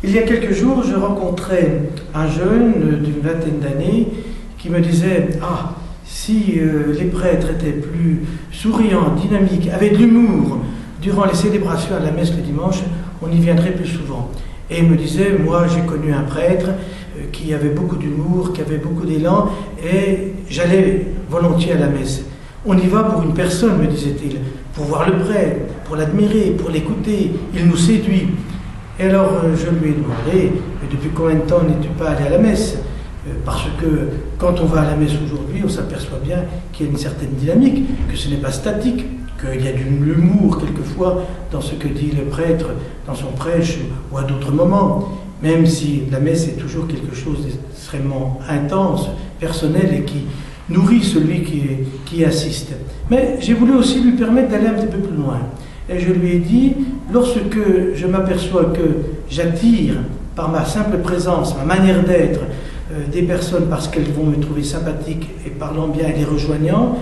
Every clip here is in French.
Il y a quelques jours, je rencontrais un jeune d'une vingtaine d'années qui me disait « Ah, si les prêtres étaient plus souriants, dynamiques, avaient de l'humour durant les célébrations à la messe le dimanche, on y viendrait plus souvent. » Et il me disait « Moi, j'ai connu un prêtre qui avait beaucoup d'humour, qui avait beaucoup d'élan, et j'allais volontiers à la messe. On y va pour une personne, me disait-il, pour voir le prêtre, pour l'admirer, pour l'écouter, il nous séduit. » Et alors je lui ai demandé « Mais depuis combien de temps n'es-tu pas allé à la messe ?» Parce que quand on va à la messe aujourd'hui, on s'aperçoit bien qu'il y a une certaine dynamique, que ce n'est pas statique, qu'il y a de l'humour quelquefois dans ce que dit le prêtre dans son prêche ou à d'autres moments, même si la messe est toujours quelque chose d'extrêmement intense, personnel et qui nourrit celui qui assiste. Mais j'ai voulu aussi lui permettre d'aller un petit peu plus loin. Et je lui ai dit, lorsque je m'aperçois que j'attire par ma simple présence, ma manière d'être, des personnes parce qu'elles vont me trouver sympathique et parlant bien et les rejoignant,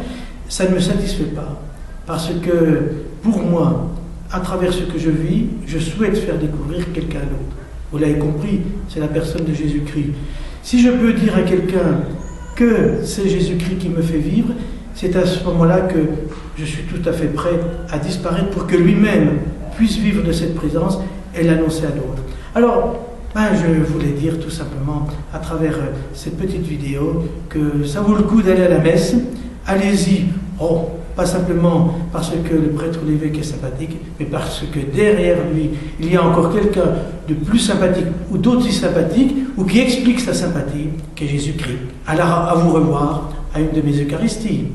ça ne me satisfait pas. Parce que pour moi, à travers ce que je vis, je souhaite faire découvrir quelqu'un d'autre. Vous l'avez compris, c'est la personne de Jésus-Christ. Si je peux dire à quelqu'un que c'est Jésus-Christ qui me fait vivre, c'est à ce moment-là que je suis tout à fait prêt à disparaître pour que lui-même puisse vivre de cette présence et l'annoncer à d'autres. Alors, je voulais dire tout simplement, à travers cette petite vidéo, que ça vaut le coup d'aller à la messe. Allez-y, pas simplement parce que le prêtre ou l'évêque est sympathique, mais parce que derrière lui, il y a encore quelqu'un de plus sympathique ou d'aussi sympathique, ou qui explique sa sympathie, qu'est Jésus-Christ. Alors, à vous revoir à une de mes Eucharisties.